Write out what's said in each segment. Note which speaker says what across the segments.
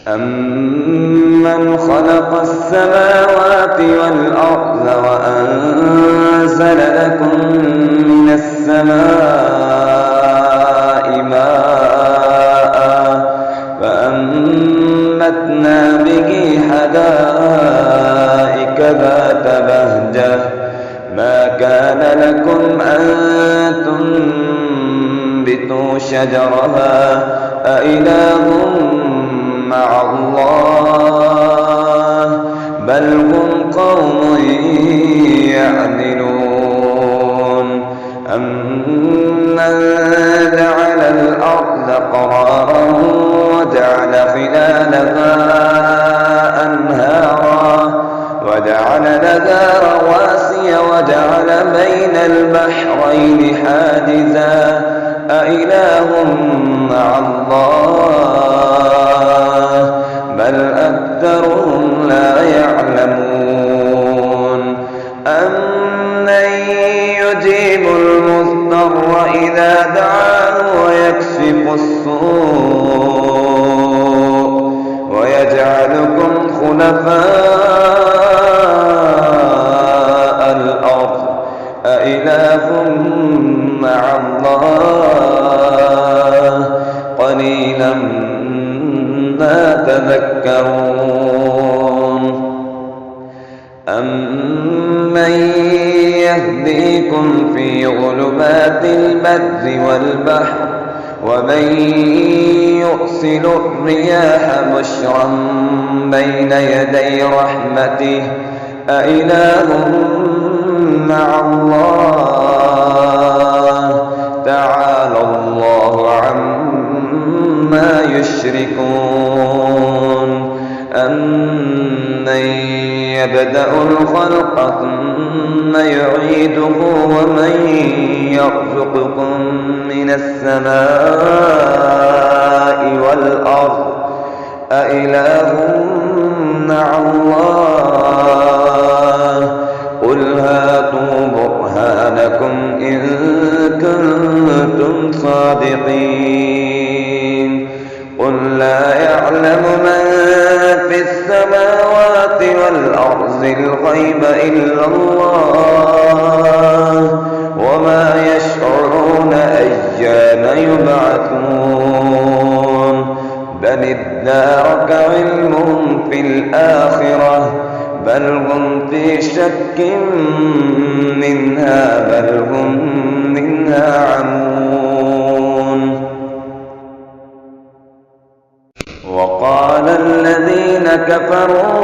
Speaker 1: أَمَّنْ خَلَقَ السَّمَاوَاتِ وَالْأَرْضَ وَأَنزَلَ لَكُم مِّنَ السَّمَاءِ مَاءً فَأَنبَتْنَا بِهِ حَدَائِقَ ذَاتَ بَهْجَةٍ مَا كَانَ لَكُمْ أَن تُنبِتُوا شَجَرَهَا أَإِلَٰهٌ مع الله بل هم قوم يعدلون أمن جعل الأرض قرارا وجعل خلالها أنهارا وجعل لها رواسي وجعل بين البحرين حاجزا أإله مع الله بل أكثرهم لا يعلمون أمن يجيب المضطر إذا دعاه ويكشف السوء ويجعلكم خلفاء الأرض أإله مع الله قليلا ما تذكرون أمن يهديكم في ظلمات البر والبحر ومن يرسل الرياح بشرا بين يدي رحمته أإله مع الله تعالى الله عما يشركون أمن يبدأ الخلق ثم يعيده ومن يرزقكم من السماء والأرض أإله مع الله قل هاتوا برهانكم إن كنتم صادقين قل لا يعلم من في السماوات والأرض الغيب إلا الله وما يشعرون أيان يبعثون بل ادارك علمهم في الآخرة بل هم في شك منها بل هم منها عمون وقال الذين كفروا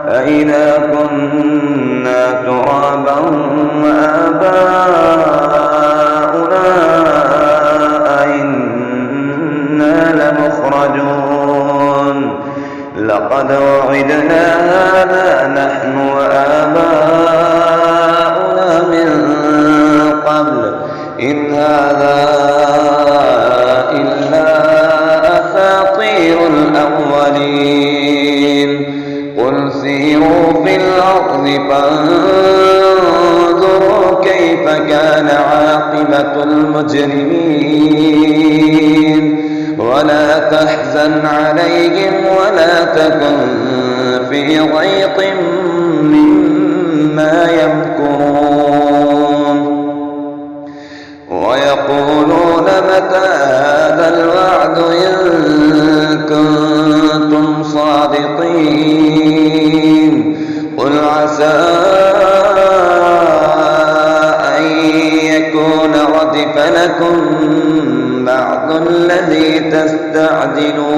Speaker 1: أإذا كنا ترابا وآباؤنا أئنا لمخرجون لقد وعدنا هذا نحن وآباؤنا من قبل إن هذا إلا أساطير الأولين قل سيروا في الأرض فانظروا كيف كان عاقبة المجرمين ولا تحزن عليهم ولا تكن في ضيق مما يمكرون ويقولون متى هذا الوعد إن كنتم صادقين قل عسى أن يكون ردف لكم بعض الذي تستعجلون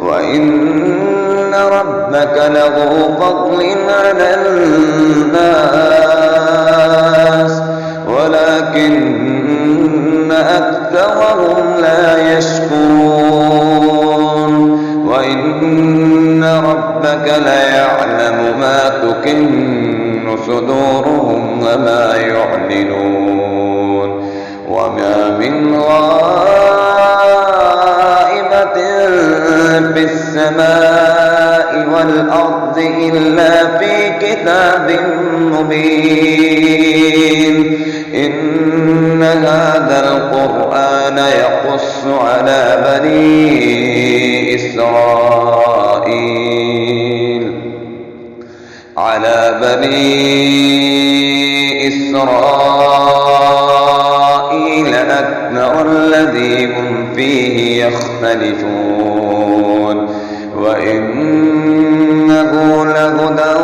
Speaker 1: وإن ربك لذو فضل على الناس ولكن أكثرهم لا يشكرون وإن ربك ليعلم ما تكن صدورهم وما يعلنون وما من غائبة في السماء والأرض إلا في كتاب مبين إن إن هذا القرآن يقص على بني إسرائيل أكثر الذي هم فيه يختلفون وإنه لهدى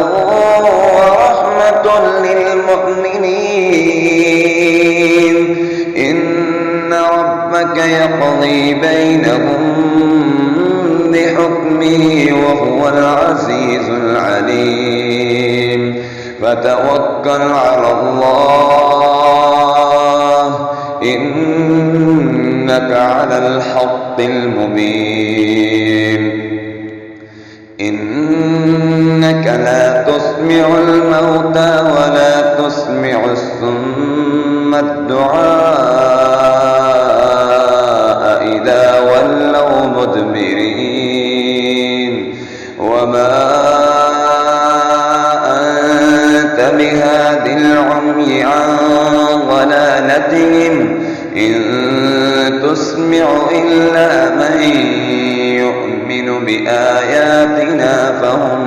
Speaker 1: ورحمة للمؤمنين إن ربك يقضي بينهم بحكمه وهو العزيز العليم فتوكل على الله إنك على الحق المبين إنك لا تسمع الموتى ولا تسمع الصم الدعاء إذا ولوا مدبرين وما أنت بهاد العمي عن ضلالتهم إن تسمع إلا من يؤمن بآياتنا فهم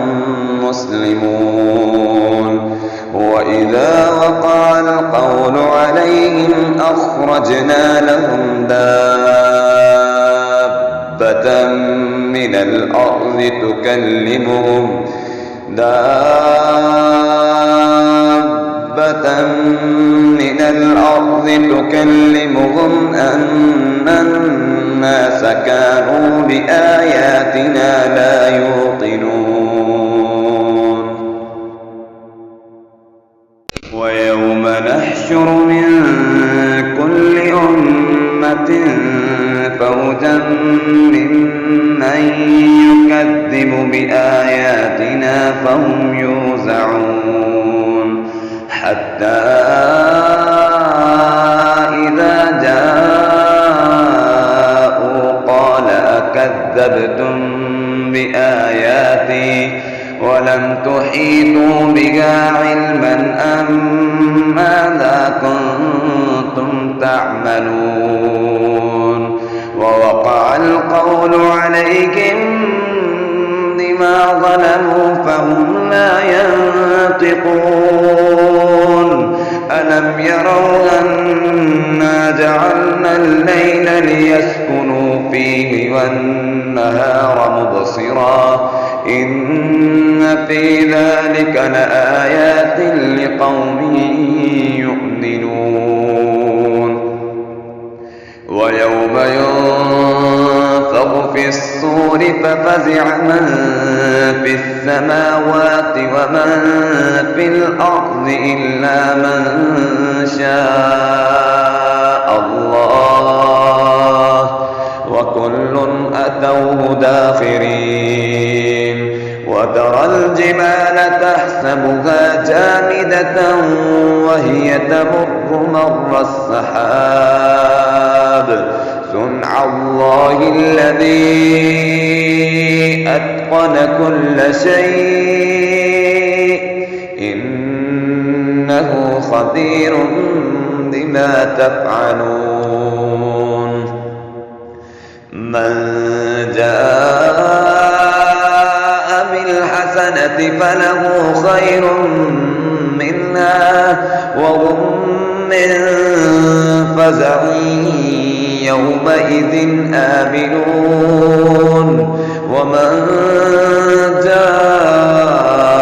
Speaker 1: مسلمون وإذا وقع القول عليهم أخرجنا لهم دابة من الأرض تكلمهم أن الناس كانوا بآياتنا لا يوقنون ويوم نحشر من كل أمة فوجا ممن يكذب بآياتنا فهم يوزعون حتى إذا جاءوا قال أكذبتم بآياتي ولم تحيطوا بها علما أم ماذا كنتم تعملون ووقع القول عليهم بما ظلموا فهم لا ينطقون ألم يروا أنا جعلنا الليل ليسكنوا فيه والنهار مبصرا إن في ذلك لآيات لقوم يؤمنون ويوم ينفخ في الصور ففزع من في السماوات ومن في الأرض إلا من شاء الله وكل أتوه داخرين وترى الجبال تحسبها جامدة وهي تمر مر السحاب صنع الله الذي أتقن كل شيء إنه خبير بما تفعلون من جاء بالحسنة فله خير منها وهم من فزع يومئذ آمنون ومن جاء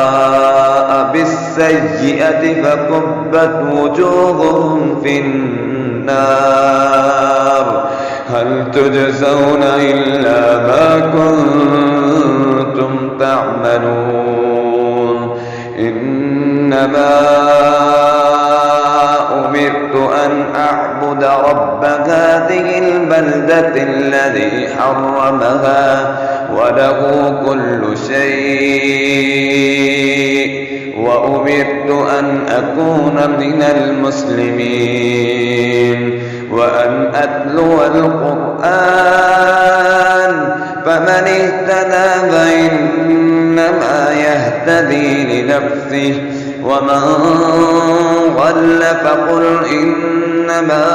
Speaker 1: بالسيئة فكبت وجوههم في النار هل تجزون إلا ما كنتم تعملون إنما أمرت أن أعبد رب هذه البلدة الذي حرمها وله كل شيء وأمرت أن أكون من المسلمين وأن أتلو القرآن فمن اهتدى فإنما يهتدي لنفسه ومن ضل فقل إنما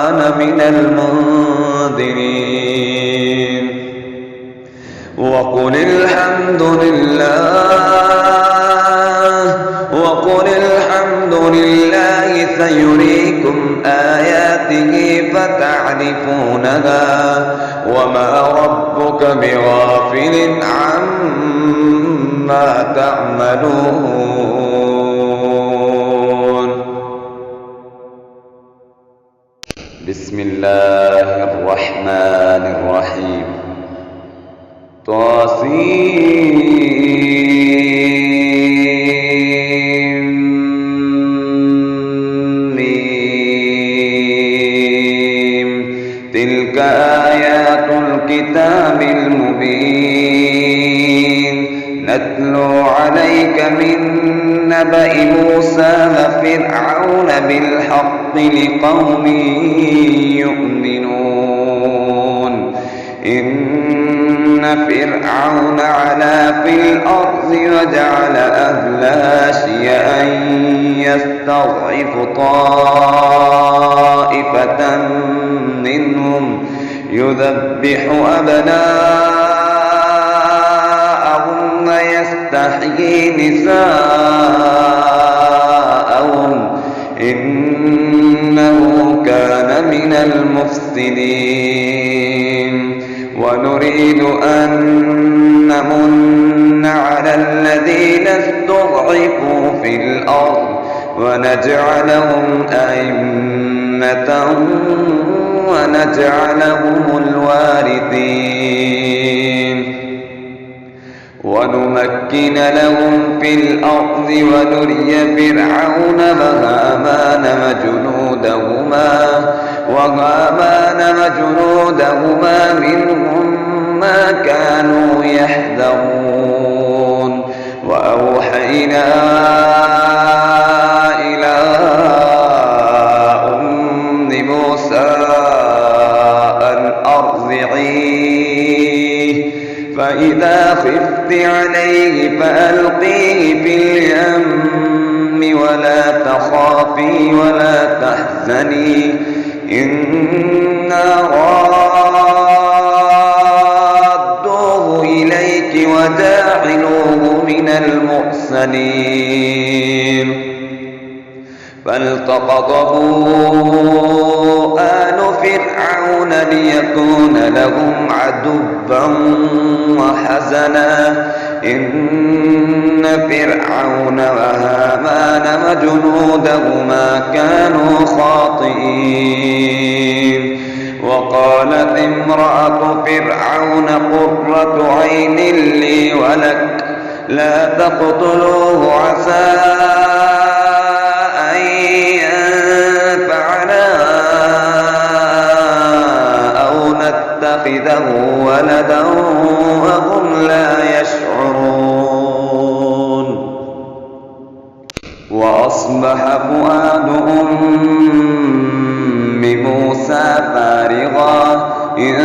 Speaker 1: أنا من المنذرين وقل الحمد لله سيريكم آياته فتعرفونها وما ربك بغافل عما تعملون. بسم الله الرحمن الرحيم. تلك آيات الكتاب المبين نتلو عليك من نبأ موسى وفرعون بالحق لقوم يؤمنون. إن فرعون علا في الأرض وجعل أهلها شيعا يستضعف طائفة منهم يذبح أبناءهم ويستحيي نساءهم إنه كان من المفسدين. ونريد أن نمن على الذين استضعفوا في الأرض ونجعلهم أئمة ونجعلهم الوارثين ونمكن لهم في الأرض ونري فرعون وهامان وجنودهما منهم ما كانوا يحذرون. وأوحينا إلى أم موسى أن أرضعيه فإذا خفت عليه فألقيه في اليم ولا تخافي ولا تحزني إنا رادوه إليك وجاعلوه من المرسلين. فالتقطه آل فرعون ليكون لهم عدوا وحزنا إن فرعون وهامان وجنودهما كانوا خاطئين. وقالت امرأة فرعون قرة عين لي ولك لا تقتلوه عسى أن ينفعنا أو نتخذه ولدا وهم لا يشعرون. وأصبح فؤاد أم موسى فارغا إن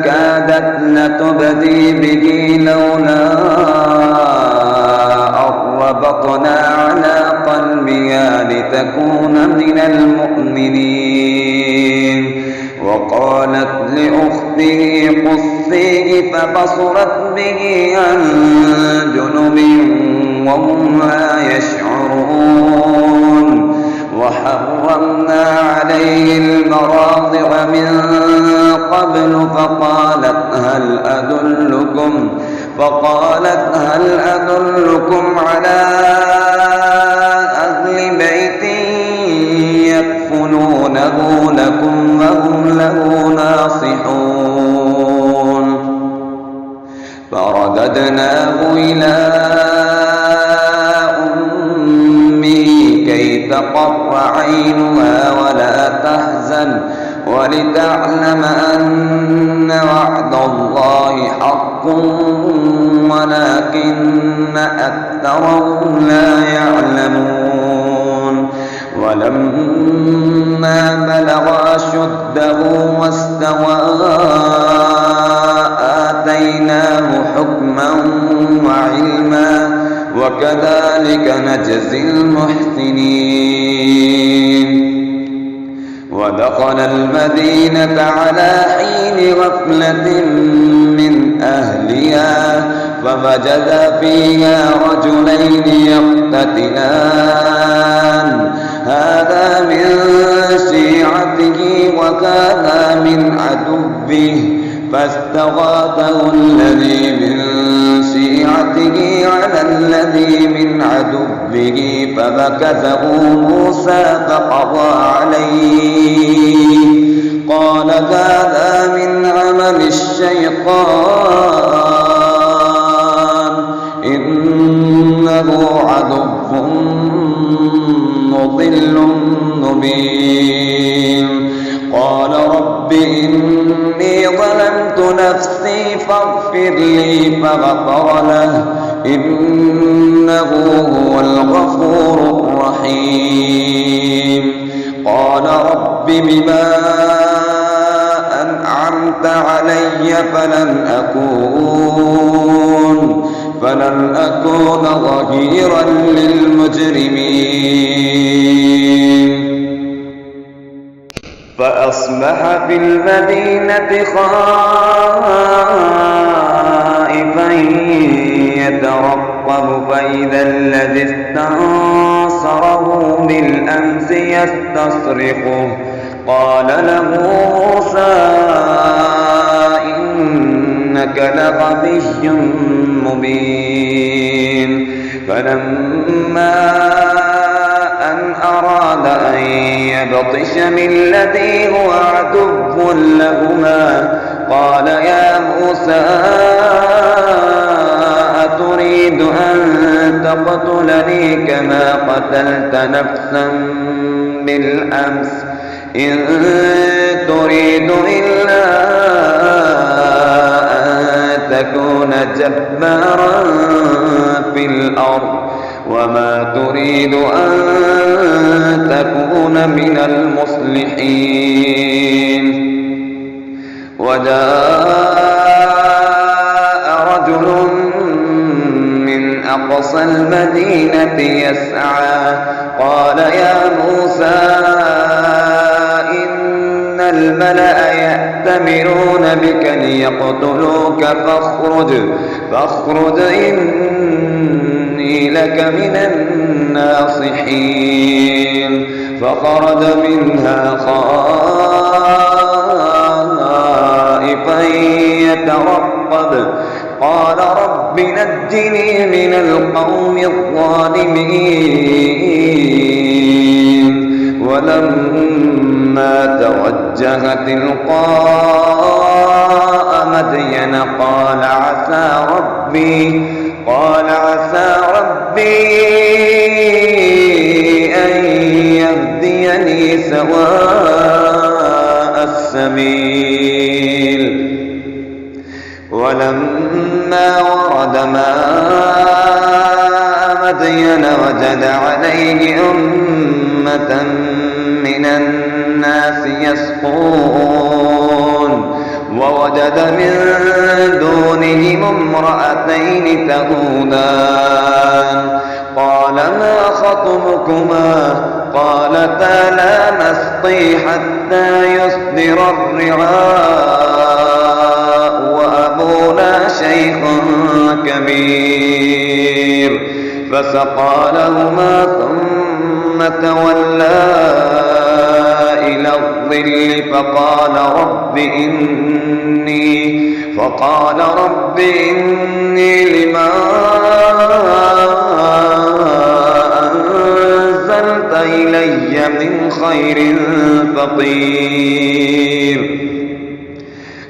Speaker 1: كادت لتبدي به لولا ربطنا على قلبها لتكون من المؤمنين. وقالت لأخته قصيه فبصرت به عن جنب وهم لا يشعرون. وحرمنا عليه المراضع من قبل فقالت هل أدلكم على أهل بيت يكفلونه لكم وهم له ناصحون. فرددناه إلى أمه كي تقر عينها ولا تحزن ولتعلم أن وعد الله حق ولكن أكثرهم لا يعلمون. ولما بلغ أشده واستوى آتيناه حكما وعلما وكذلك نجزي المحسنين. ودخل المدينة على حين غفلة من أهلها فوجد فيها رجلين يقتتلان هذا من شيعته وهذا من عدوه فاستغاثه الذي من شيعته على الذي من عدوه فمكثه موسى فقضى عليه قال هذا من عمل الشيطان إنه عدو مضل مبين. قال رب إني ظلمت نفسي فاغفر لي فغفر له إنه هو الغفور الرحيم. قال رب بما أنعمت علي فلن أكون ظهيرا للمجرمين. فأصبح في المدينة خائفا يترقب فإذا الذي استنصره بالأمس يستصرخه قال له موسى إنك لغبي مبين. فلما أن أراد أن يبطش بالذي هو عدو لهما قال يا موسى أتريد أن تقتلني كما قتلت نفسا بالأمس إن تريد إلا أن تكون جبارا في الأرض وما تريد أن تكون من المصلحين. وجاء رجل من أقصى المدينة يسعى قال يا موسى إن الملأ يأتمرون بك ليقتلوك فاخرج إني لك من الناصحين. فخرج منها خائفا يترقب قال رب نجني من القوم الظالمين. ولما توجه تلقاء مدين قال عسى ربي أن يهديني سواء السبيل. ولما ورد ماء مدين وجد عليه أمة من الناس يسقون ووجد من دونهم امرأتين تذودان قال ما خطبكما قالتا لا نسقي حتى يصدر الرعاء وأبونا شيخ كبير. فسقى لهما ثم تولى إلى الظل فقال رب إني لما أنزلت إلي من خير فقير.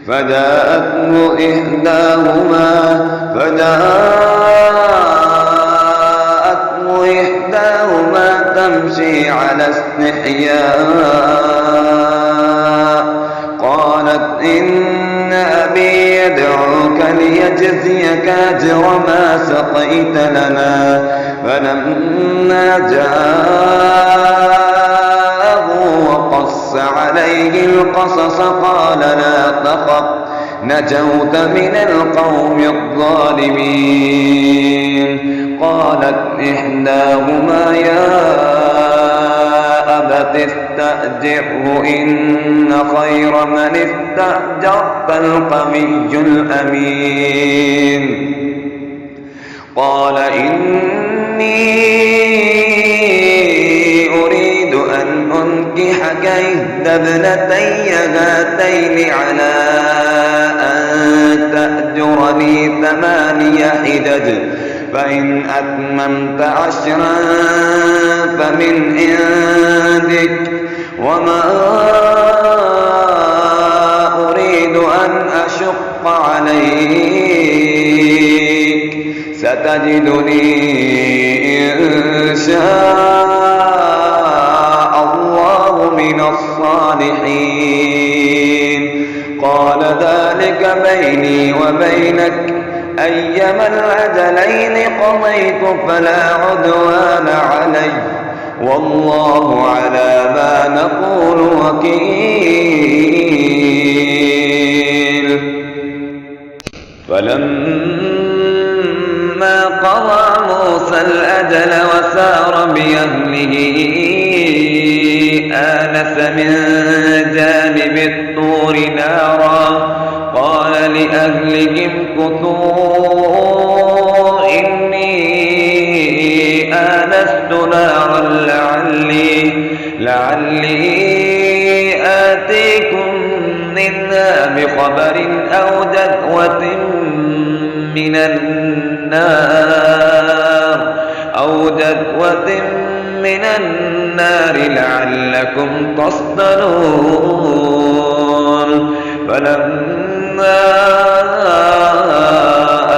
Speaker 1: فجاءته إحداهما تمشي على استحياء قالت إن أبي يدعوك ليجزيك أجر ما سقيت لنا. فلما جاءه وقص عليه القصص قال لا تخف نجوت من القوم الظالمين. قالت إحداهما يا أبت استأجره إن خير من استأجرت القوي الأمين. قال إني أريد أن أنكحك إحدى ابنتي هاتين على أن تأجرني 8 حجج فإن أتممت 10 فمن عندك وما أريد أن أشق عليك ستجدني إن شاء الله من الصالحين. قال ذلك بيني وبينك أيما الأجلين قضيت فلا عدوان علي والله على ما نقول وكيل. فلما قضى موسى الأجل وسار بأهله آنس من جانب الطور نارا قال لأهلهم امكثوا إني آنست نارا لعلي آتيكم منها بخبر أو جذوة من النار لعلكم تصطلون. فلما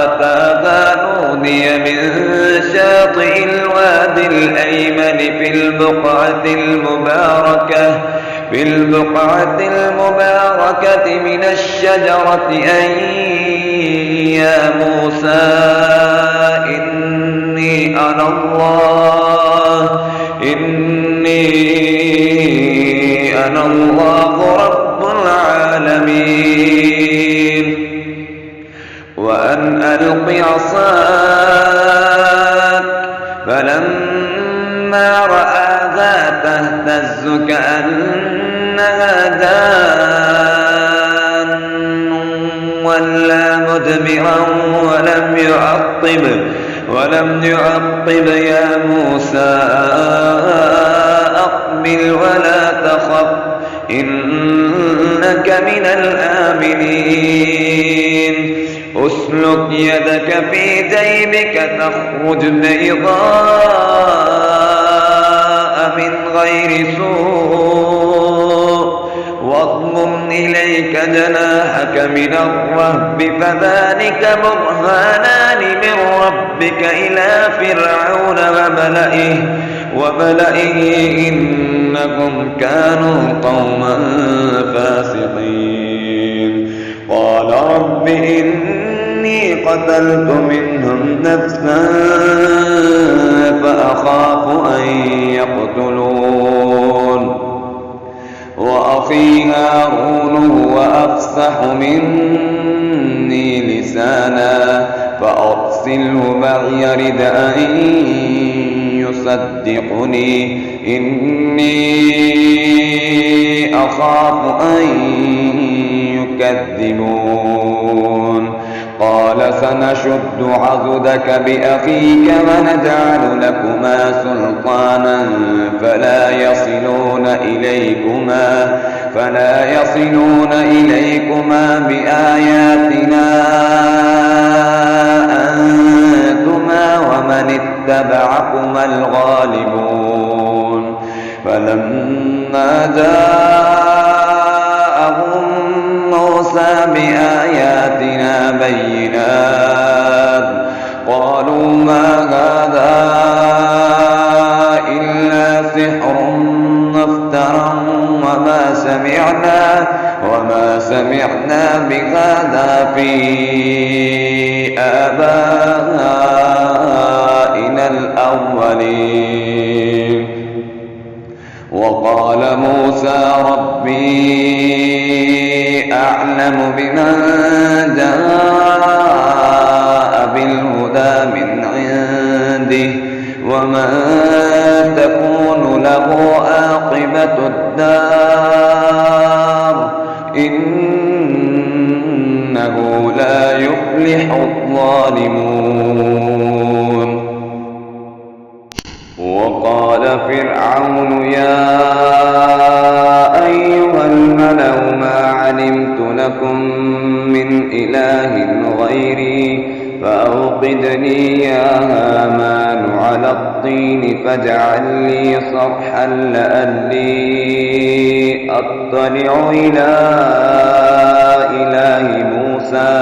Speaker 1: أتاها نودي من شاطئ الوادي الأيمن في البقعة المباركة من الشجرة أن يا موسى إني أنا الله رب العالمين وأن ألق عصاك فلما رآها تهتز كأنها جان ولا مدبرا ولم يعقب يا موسى أقبل ولا تخف إنك من الآمنين. أسلك يدك في جيبك تخرج بيضاء من غير سوء واضمم إليك جناحك من الرهب فذلك برهانان من ربك إلى فرعون وملئه إنهم كانوا قوما فاسقين. قال رب إني قتلت منهم نفسا فأخاف أن يقتلون وأخي هارون هو أفصح مني لسانا فأرسله معي يرد أن يصدقني إني أخاف أن يكذبون. قال سنشد عضدك بأخيك ونجعل لكما سلطانا فلا يصلون إليكما بآياتنا أنتما ومن اتبعكما الغالبون. فلما جاءهم موسى بآياتنا بينات قالوا ما هذا إلا سحر مفترى وما سمعنا بهذا في آبائنا الأولين. وقال موسى ربي أعلم بمن جاء بالهدى من عنده ومن تكون له عاقبة الدار إنه لا يفلح الظالمون. وقال فرعون يا أيها الملأ ما علمت لكم من إله غيري فأوقد لي يا هامان على الطين فاجعل لي صرحا لعلي أطلع إلى إله موسى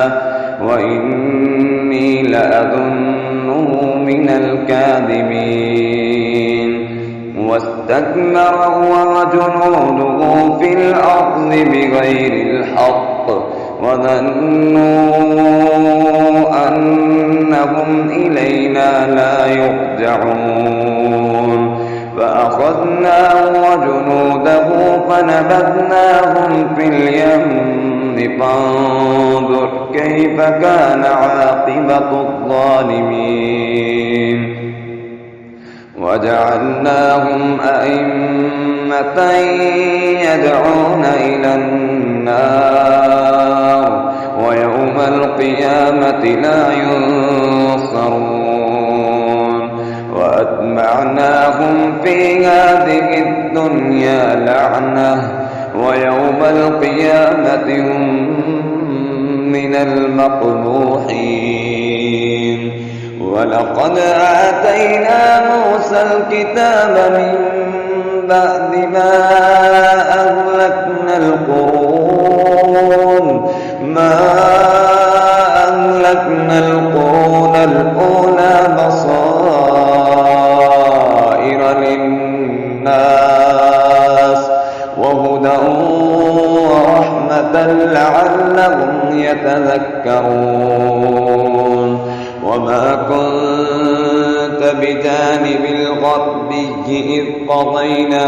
Speaker 1: وإني لأظنه من الكاذبين. واستكبر هو وجنوده في الأرض بغير الحق وظنوا أنهم إلينا لا يرجعون فأخذناه وجنوده فنبذناهم في اليم فانظر كيف كان عاقبة الظالمين. وجعلناهم أئمة يدعون إلى النار ويوم القيامة لا ينصرون. وأتبعناهم في هذه الدنيا لعنة ويوم القيامة هم من المقبوحين. ولقد آتينا موسى الكتاب من بعد ما أهلكنا القرون الأولى بصائر للناس وهدى ورحمة لعلهم يتذكرون. وما كنت بجانب الغربي إذ قضينا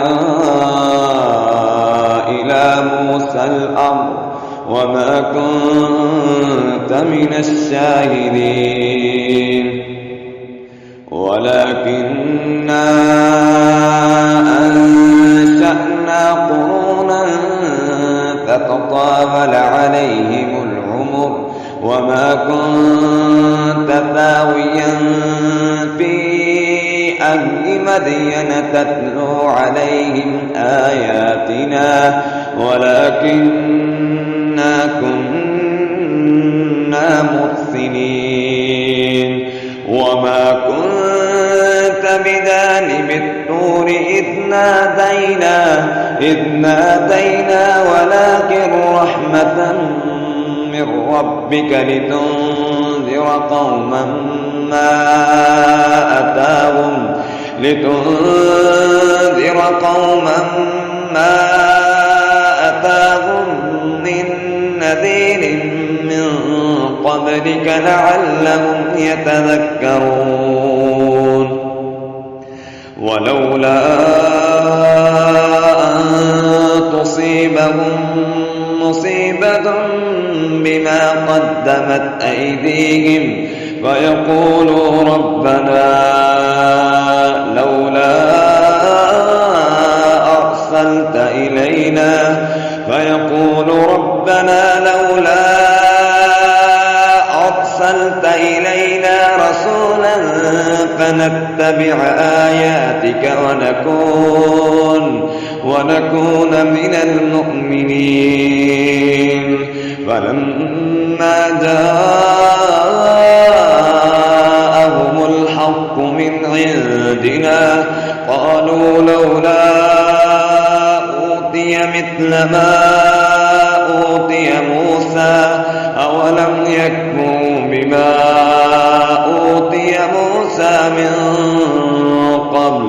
Speaker 1: إلى موسى الأمر وما كنت من الشاهدين ولكننا أنشأنا قرونا فتطاول عليهم العمر وما كنت ثاويا في أهل مدين تتلو عليهم آياتنا ولكننا كنا مرسلين. وما كنت بجانب الطور إذ نادينا ولكن رحمة من ربك لتنذر قوما ما أتاهم من نذير من قبلك لعلهم يتذكرون. ولولا أن تصيبهم مصيبة بما قدمت أيديهم فيقولوا ربنا لولا أرسلت إلينا رسولا فنتبع آياتك ونكون من المؤمنين. فلما جاءهم الحق من عندنا قالوا لولا أوتي مثل ما أوتي موسى أولم يكفروا بما أوتي موسى من قبل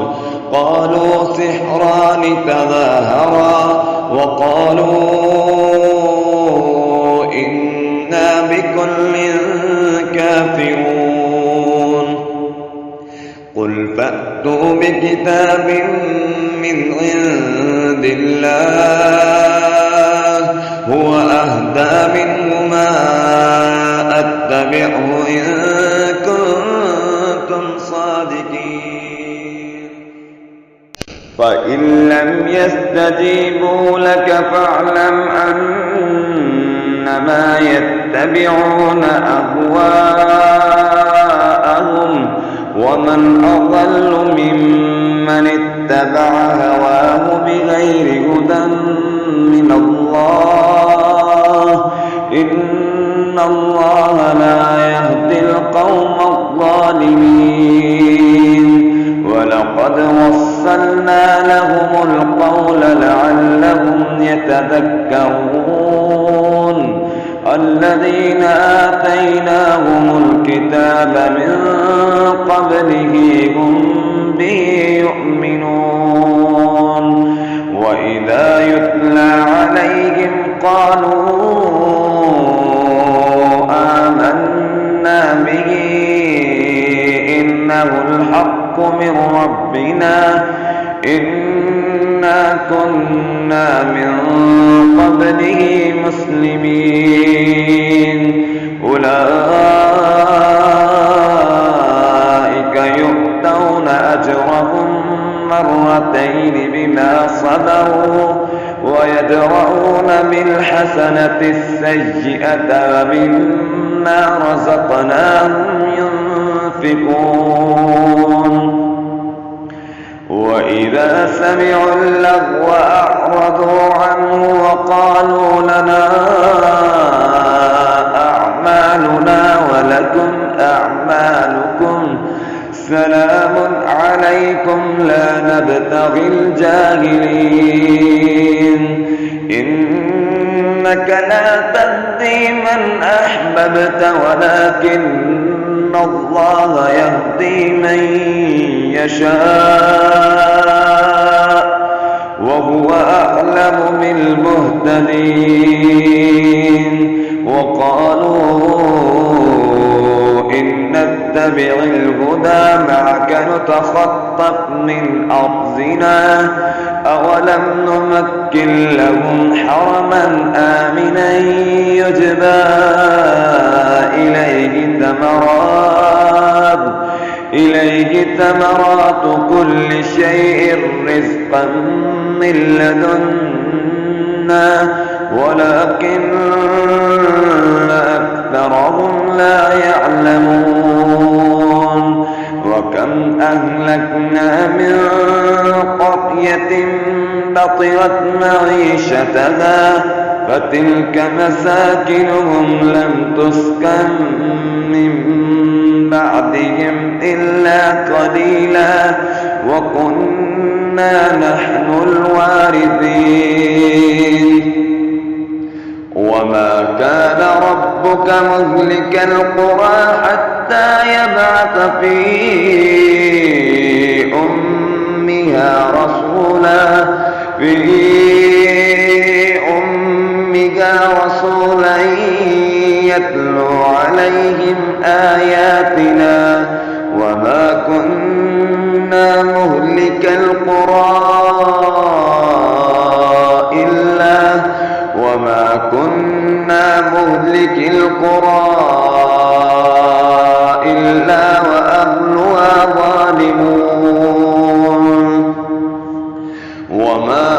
Speaker 1: قالوا سحران تظاهرا وقالوا إنا بكل كافرون. قل فأتوا بكتاب من عند الله هو أهدى إن كنتم صادقين. فإن لم يستجيبوا لك فاعلم أنما يتبعون أهواءهم ومن أضل ممن اتبع هواه بغير هدى من الله إن الله لا يهدي القوم الظالمين. ولقد وصلنا لهم القول لعلهم يتذكرون. الذين آتيناهم الكتاب من قبله هم به يؤمنون. وإذا يتلى عليهم قالوا آمنا به إنه الحق من ربنا إنا كنا من قبله مسلمين. أولئك يؤتون أجرهم مرتين بما صبروا ويدرؤون بالحسنة السيئة ومما رزقناهم ينفقون. وإذا سمعوا اللغو أعرضوا عنه وقالوا لنا أعمالنا ولكم أعمالكم سلام عليكم لا نبتغي الجاهلين. إنك لا تهدي من أحببت ولكن الله يهدي من يشاء وهو أعلم بالمهتدين. وقالوا إن نتبع الهدى معك نتخطف من أرضنا أولم نمكن لهم حرما آمنا يجبى إليه ثمرات كل شيء رزقا من لدنا ولكن أكثرهم لا يعلمون. وكم أهلكنا من قرية بطرت معيشتها فتلك مساكنهم لم تسكن من بعدهم إلا قليلا وكنا نحن الوارثين. وما كان ربك مهلك القرى حتى يبعث في أمها رسولا يتلو عليهم آياتنا وما كنا مهلك القرى إلا وأهلها ظالمون. وما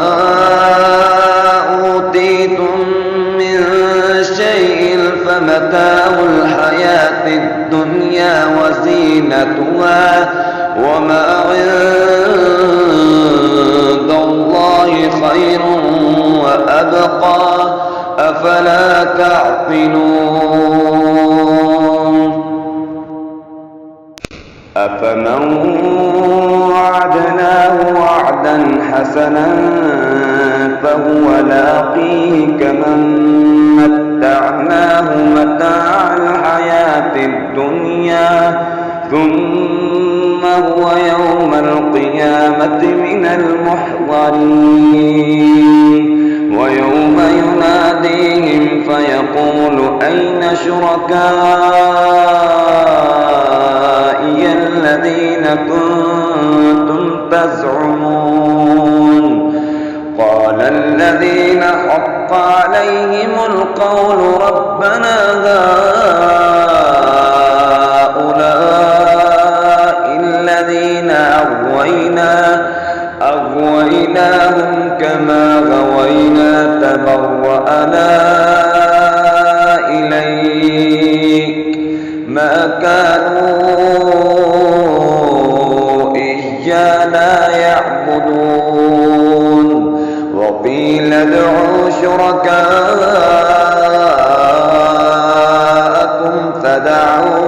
Speaker 1: أوتيتم من شيء فمتاع الحياة الدنيا وزينتها وما عند الله خير وأبقى أفلا تعقلون. أفمن وعدناه وعدا حسنا فهو لاقيه كمن متعناه متاع الحياة الدنيا ثم هو يوم القيامة من المحضرين. ويوم يناديهم فيقول أين شركائي الذين كنتم تزعمون قال الذين حق عليهم القول ربنا هؤلاء غويناهم كما غوينا تبرأنا إليك ما كانوا إيانا يعبدون وقيل ادعوا شركاءكم فدعوهم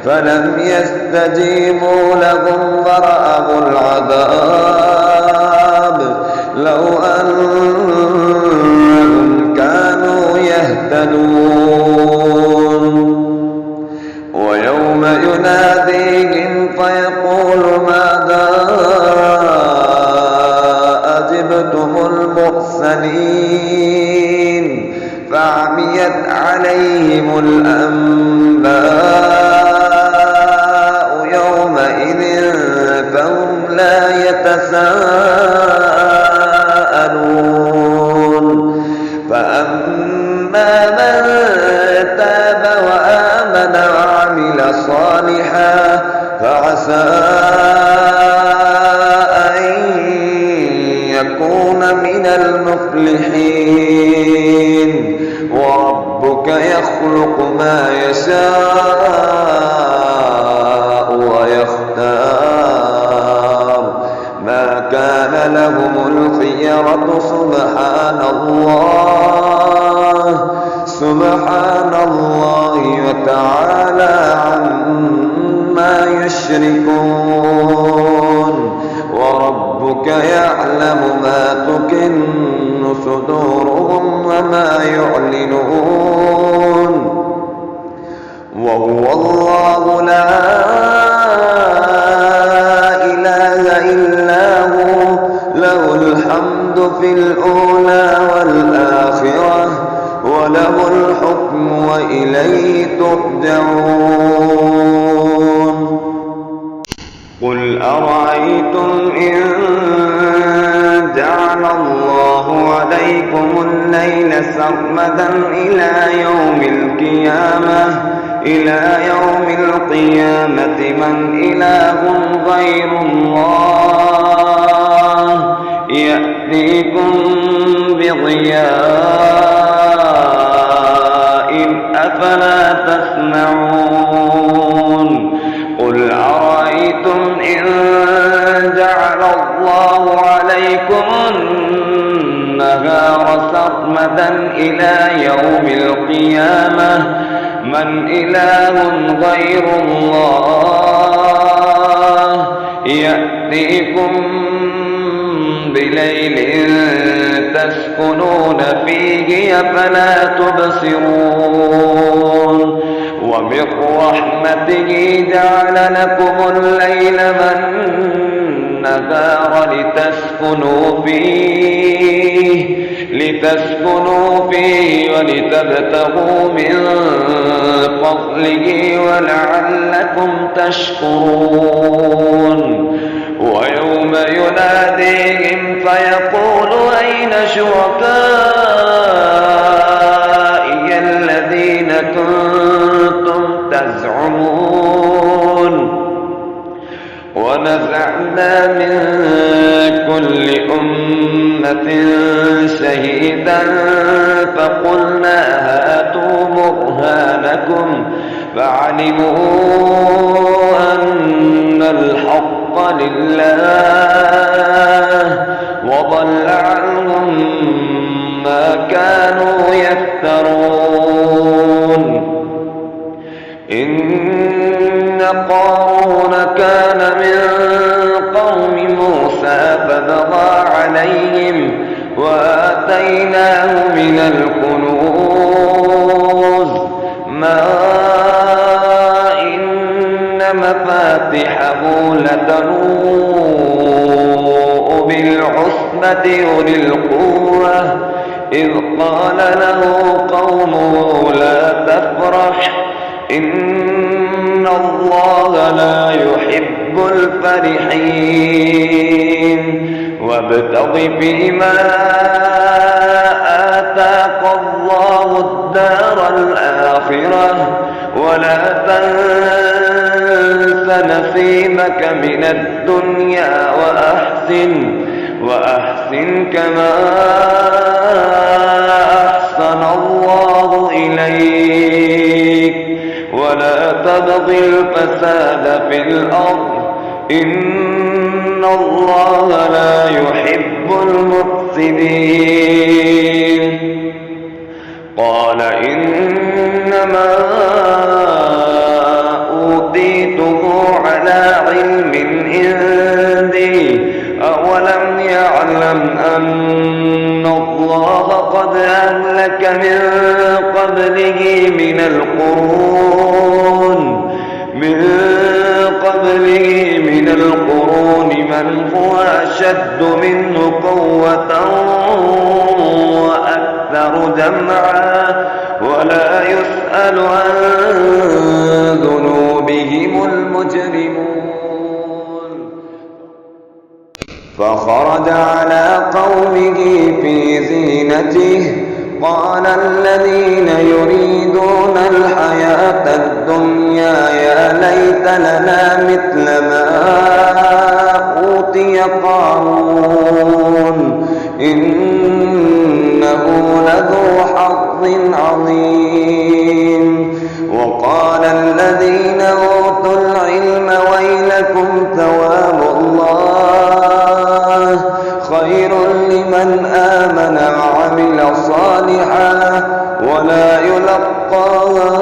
Speaker 1: فلم يستجيبوا لهم ورأوا العذاب لو أنهم كانوا يهتدون ويوم يناديهم فيقول ماذا أجبتم المرسلين فعميت عليهم الأنباء يومئذ فهم لا يتساءلون فأما من تاب وآمن وعمل صالحا فعسى أن يكون من المفلحين وربك يخلق ما يشاء ويختار ما كان لهم الخيرة سبحان الله وتعالى عما يشركون وربك يعلم ما تكن صدورهم وما يعلنون وهو الله لا إله إلا هو له الحمد في الأولى والآخرة وله الحكم وإليه ترجعون قل أرأيتم إن جعل الله عليكم الليل سرمدا إلى يوم القيامة من إله غير الله يأتيكم بضياء أفلا تسمعون قل أرأيتم إن جعل الله عليكم النهار سرمدا إلى يوم القيامة من إله غير الله يأتيكم بليل تسكنون فيه أفلا تبصرون ومن رحمته جعل لكم الليل والنهار لتسكنوا فيه ولتبتغوا من فضله ولعلكم تشكرون ويوم يناديهم فيقول أين شركائي الذين كنتم تزعمون ونزعنا من كل أمة شهيدا فقلنا هاتوا برهانكم فعلموا أن الحق لله وضل عنهم ما كانوا يفترون إن قارون كان من قوم موسى فبغى عليهم وآتيناه من الكنوز ما إن مفاتحه لتنوء بالعصبة أولي القوة إذ قال له قومه لا تفرح إن الله لا يحب الفرحين وابتغ فيما آتاك الله الدار الآخرة ولا تنس نصيبك من الدنيا وأحسن كما أحسن الله إليك ولا تبغ الفساد في الأرض إن الله لا يحب المفسدين قال إنما أوتيته على علم عندي أولم يعلم أن الله قد أهلك من قبله من القرون من هو أشد منه قوة وأكثر جمعا ولا يسأل عن ذنوبهم المجرمون فخرج على قومه في زينته قال الذين يريدون الحياة الدنيا يا ليت لنا مثل ما أوتي قارون إنه لذو حظ عظيم وقال الذين أوتوا العلم ويلكم ثواب الله خير لمن آمن وعمل صالحا ولا يلقاها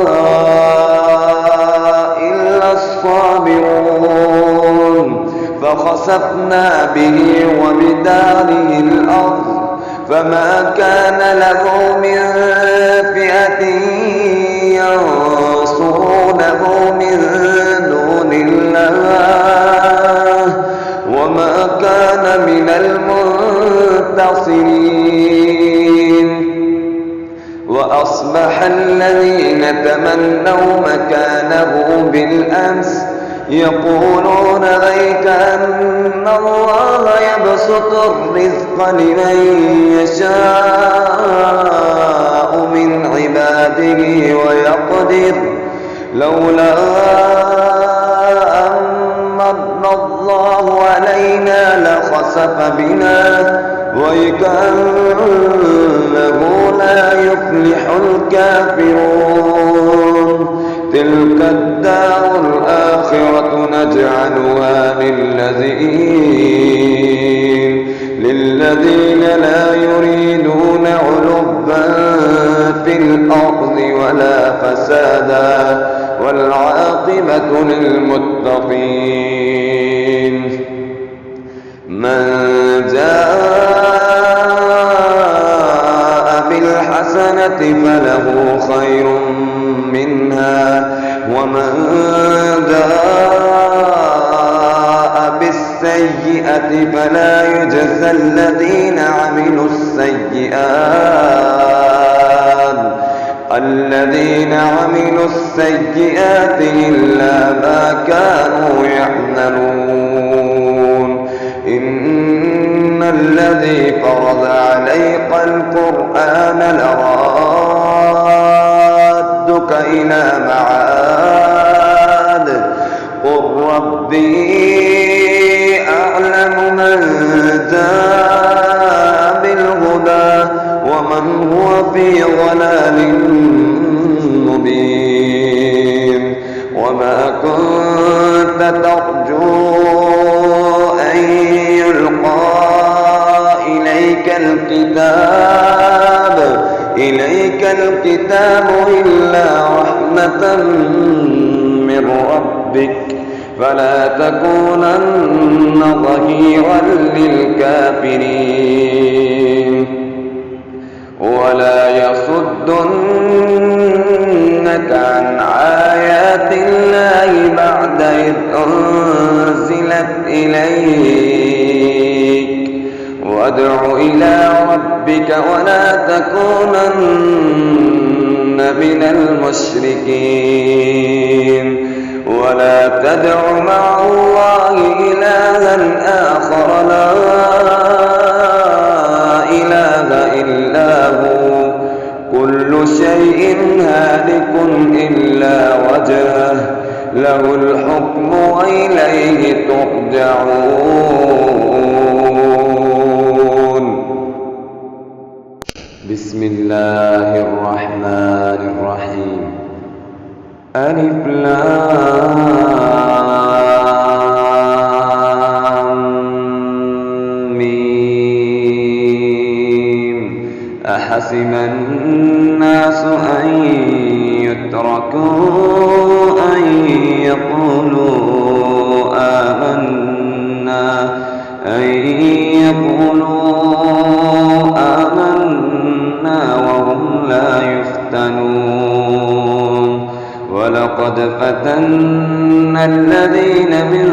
Speaker 1: إلا الصابرون فخسفنا به وبداره الأرض فما كان له من فئة ينصرونه من دون الله وما كان من المنتصرين وأصبح الذين تمنوا مكانه بالأمس يقولون ويك أن الله يبسط الرزق لمن يشاء من عباده ويقدر لولا أن من الله علينا لخسف بنا ويكأنه لا يفلح الكافرون تلك الدار الآخرة نجعلها للذين لا يريدون علوا في الأرض ولا فسادا والعاقبة للمتقين من جاء بالحسنة فله خير منها ومن جاء بالسيئة فلا يجزى الذين عملوا السيئات إلا ما كانوا يعملون إن الذي فرض عليك القرآن لرادك إلى معاد قل ربي أعلم من جاء بالهدى ومن هو في ضلال مبين وما كنت ترجو أن يلقى إليك الكتاب إلا رحمة من ربك فلا تكونن ظهيرا للكافرين ولا يصدنك عن آيات الله بعد إذ أنزلت إليك وادع إلى ربك ولا تكونن من المشركين ولا تدع مع الله إلها آخر لا إله إلا هو كل شيء هالك إلا وجهه له الحكم حسب الناس أن يتركوا أن يقولوا آمنا وهم لا يفتنون ولقد فتنا الذين من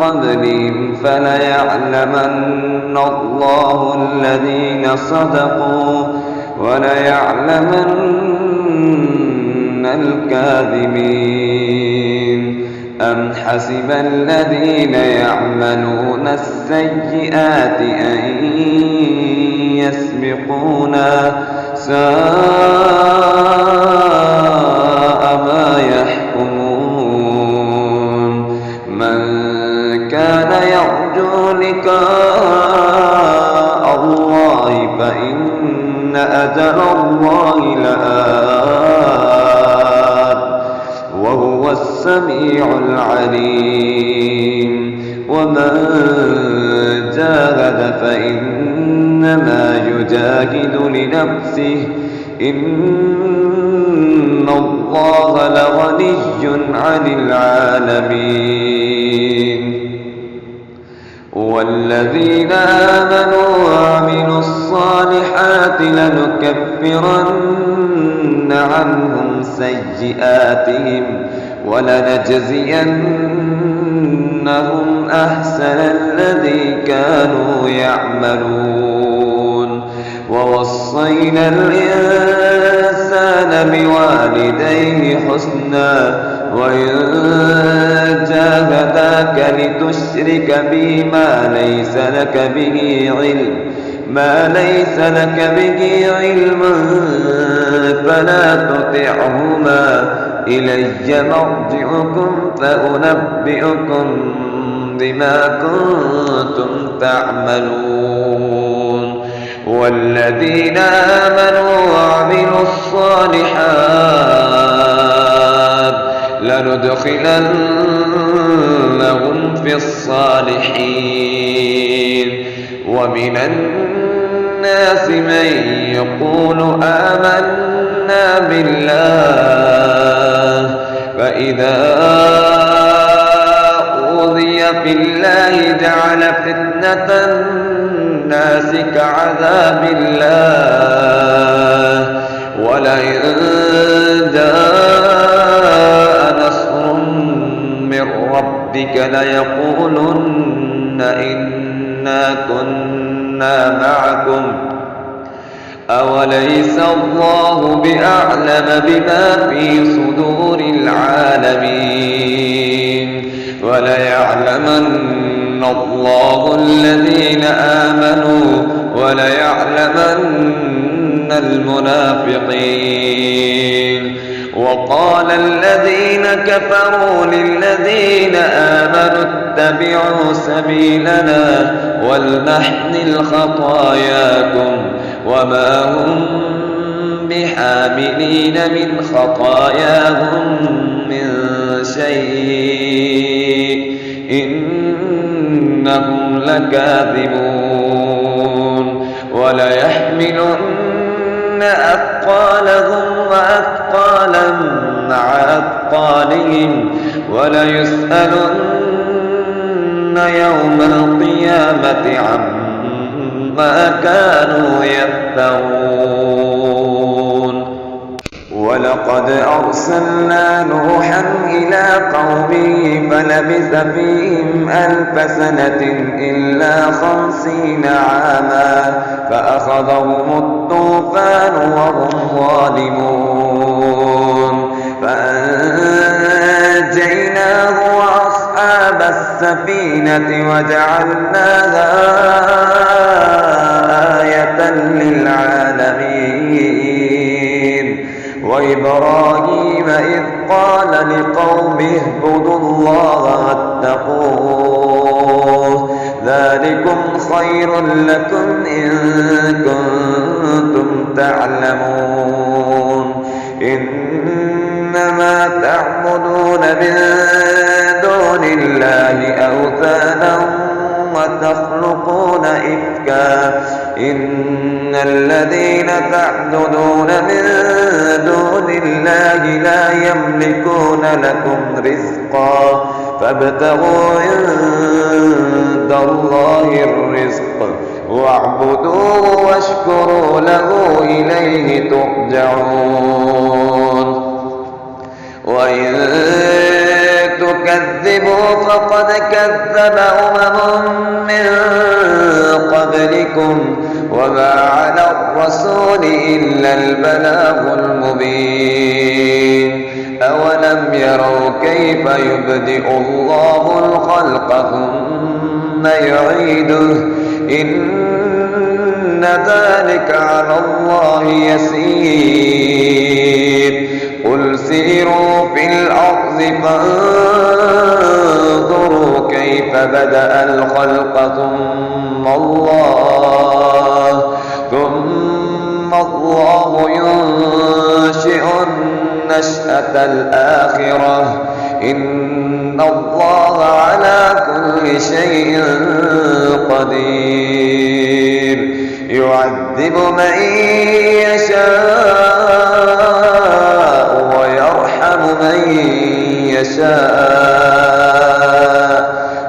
Speaker 1: قبلهم فليعلمن الله الذين صدقوا وليعلمن الكاذبين أم حسب الذين يعملون السيئات أن يسبقونا ساء ما يحكمون من كان يرجو لقاء الله فإن أجل الله لآت وهو السميع العليم ومن جاهد فإنما يجاهد لنفسه إن الله لغني عن العالمين والذين آمنوا وعملوا الصالحات لنكفرن عنهم سيئاتهم ولنجزينهم أحسن الذي كانوا يعملون ووصينا الإنسان بوالديه حسنا وإن جاهداك لتشرك بي ما ليس لك به علم فلا تطعهما إلي مرجعكم فأنبئكم بما كنتم تعملون والذين آمنوا وعملوا الصالحات لندخلنهم في الصالحين ومن الناس من يقول آمنا بالله فإذا أوذي في الله جعل فتنة الناس كعذاب الله ولئن جاء نصر من ربك ليقولن إنا كنا معكم أوليس الله بأعلم بما في صدور العالمين وليعلمن الله الذين آمنوا وليعلمن المنافقين وقال الذين كفروا للذين آمنوا اتبعوا سبيلنا ولنحمل خطاياكم وما هم بحاملين من خطاياهم من شيء إنهم لكاذبون وليحملن أثقالهم وأثقالا مع أثقالهم وليسألن يوم القيامة عما كانوا يفترون ولقد أرسلنا نوحا إلى قومه فلبث فيهم 1000 سنة إلا 50 عاما فأخذهم الطوفان وهم ظالمون فأنجيناه وأصحاب السفينة وجعلناها آية للعالمين وإبراهيم إذ قال لقومه اعبدوا الله واتقوه ذلكم خير لكم إن كنتم تعلمون إنما تعبدون من دون الله أوثانا وتخلقون إفكا إن الذين تعبدون من دون الله لا يملكون لكم رزقا فابتغوا عند الله الرزق واعبدوه واشكروا له إليه ترجعون. وإن تكذبوا فقد كذب من قبلكم وما على الرسول إلا البلاغ المبين. أولم يروا كيف يبدئ الله الخلق ثم يعيده إن ذلك على الله يسير. قل سيروا في الأرض فانظروا كيف بدأ الخلق ثم الله ينشئ النشأة الآخرة إن الله على كل شيء قدير. يعذب من يشاء ويرحم من يشاء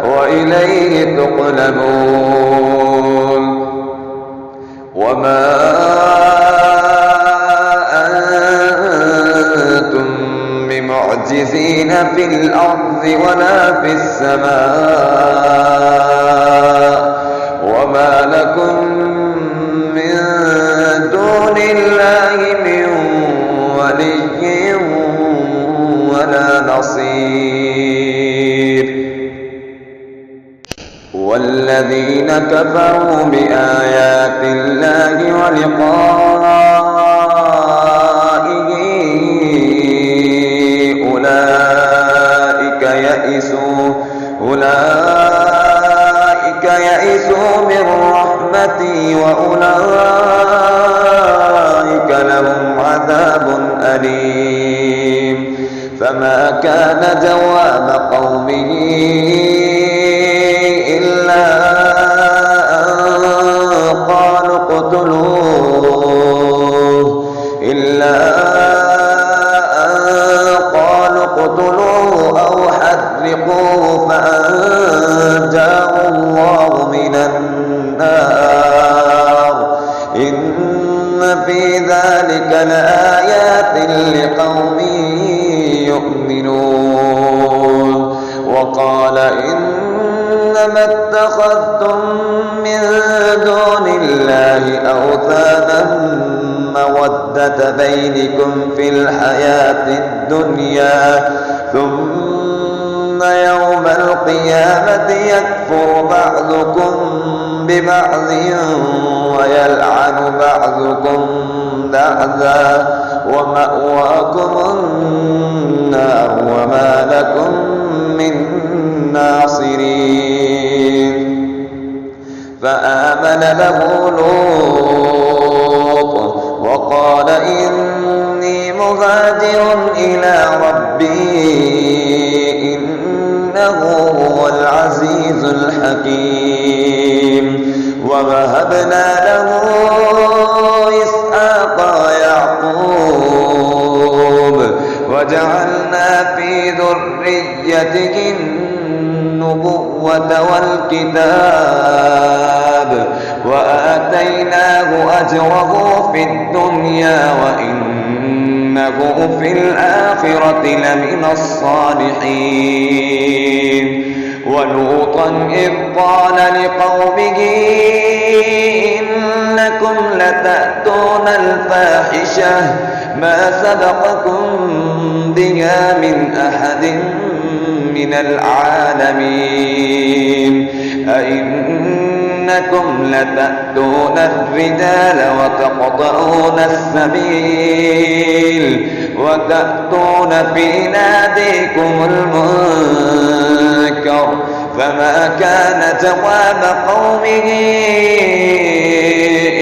Speaker 1: وإليه تقلبون. وما أنتم بمعجزين في الأرض ولا في السماء وما لكم من دون الله من ولي ولا نصير. والذين كفروا بآيات الله ولقائه أولئك يئسوا من رحمتي وأولئك لهم عذاب أليم. فما كان جواب قومه إلا أن قالوا اقتلوه أو حرقوه فأنجاه الله من النار. إن في ذلك لآيات لقوم يؤمنون. وقال إنما اتخذتم من دون الله أوثانا مودة بينكم في الحياة الدنيا ثم يوم القيامة يكفر بعضكم ببعض ويلعن بعضكم بعضا ومأواكم النار وما لكم من ناصرين. فآمن له لوط وقال إني مهاجر إلى ربي إنه هو العزيز الحكيم. ووهبنا له إسحاق ويعقوب وجعلنا في ذريته النبوة والكتاب وآتيناه أجره في الدنيا وإنه في الآخرة لمن الصالحين. ولوطا إذ قال لقومه إنكم لتأتون الفاحشة ما سبقكم بها من أحد من العالمين. أئنكم لتأتون الرجال وتقطعون السبيل وتأتون في ناديكم المنكر. فما كان جواب قومه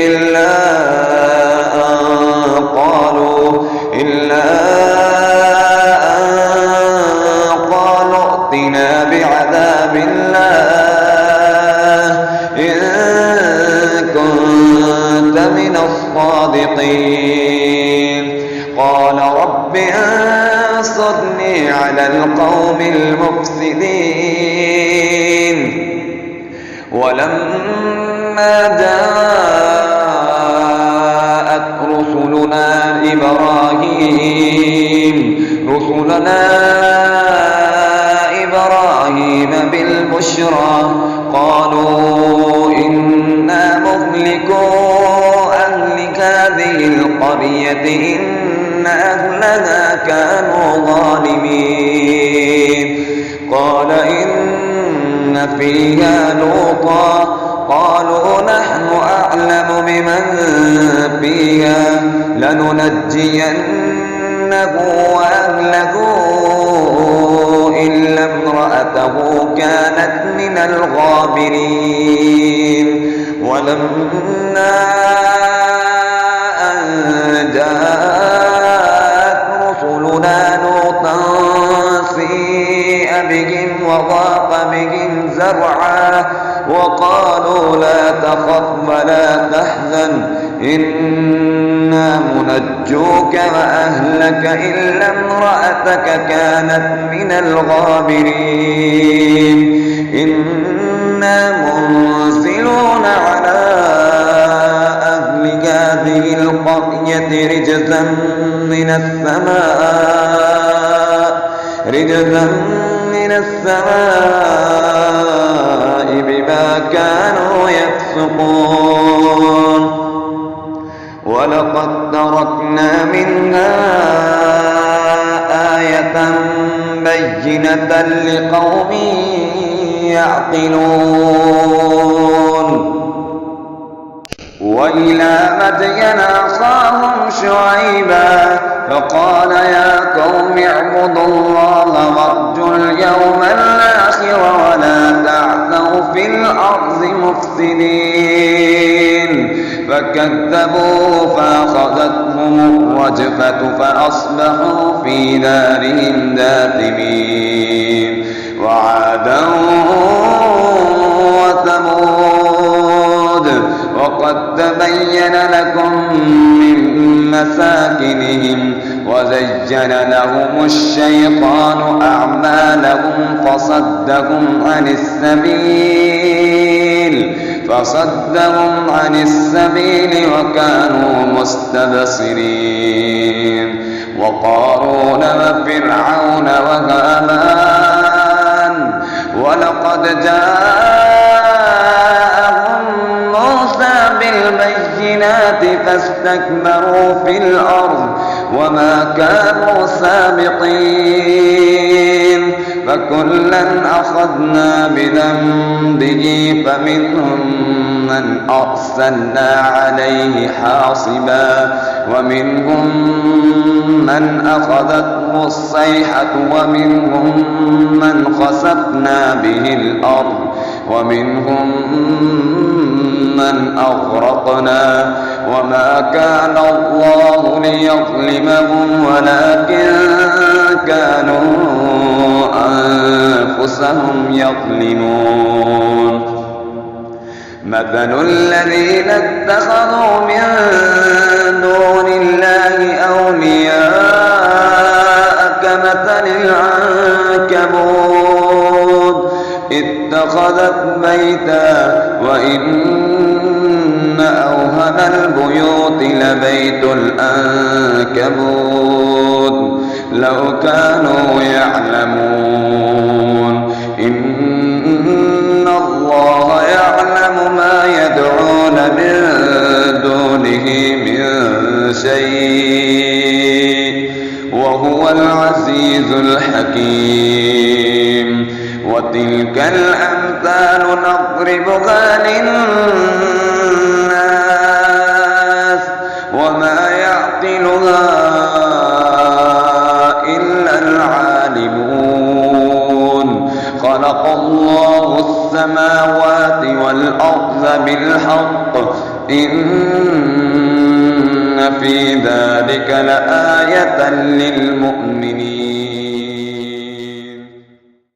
Speaker 1: إلا أن قالوا ائتنا بعذاب الله إن كنت القوم المفسدين. ولما جاءت رسلنا إبراهيم بالبشرى قالوا إنا مهلكو أهل هذه القرية إن أهلها كانوا ظالمين. قال إن فيها لوطا قالوا نحن أعلم بمن فيها لننجينه وأهله إلا امرأته كانت من الغابرين. ولما أن جاءت رسلنا لوطا سيء بهم وضاق بهم زرعا وقالوا لا تخف ولا تحزن إنا منجوك وأهلك إلا امرأتك كانت من الغابرين. إنا منزلون على أهل هذه القرية رجزا من السماء بما كانوا يفسقون. ولقد تركنا منها آية بينة لقوم يعقلون. وإلى مدين أخاهم شعيبا فقال يا قوم اعبدوا الله وارجوا اليوم الآخر ولا تعثوا في الأرض مفسدين. فكذبوه فأخذتهم الرجفة فأصبحوا في دارهم جاثمين. وعادا وثمود وقد تبين لكم من مساكنهم وزين لهم الشيطان أعمالهم فصدهم عن السبيل وكانوا مستبصرين. وقارون وفرعون وهامان ولقد جاءهم موسى بالبينات فاستكبروا في الأرض وما كانوا سابقين. فكلا أخذنا بذنبه فمنهم من أرسلنا عليه حاصبا ومنهم من أخذته الصيحة ومنهم من خسفنا به الأرض ومنهم من أغرقنا. وما كان الله ليظلمهم ولكن كانوا أنفسهم يظلمون. مثل الذين اتخذوا من دون الله أولياء كمثل العنكبوت اتخذت بيتا وإن أوهن البيوت لبيت العنكبوت لو كانوا يعلمون. إن الله يعلم ما يدعون من دونه من شيء وهو العزيز الحكيم. وتلك الأمثال نضربها للناس وما يعقلها إلا العالمون. خلق الله السماوات والأرض بالحق إن في ذلك لآية للمؤمنين.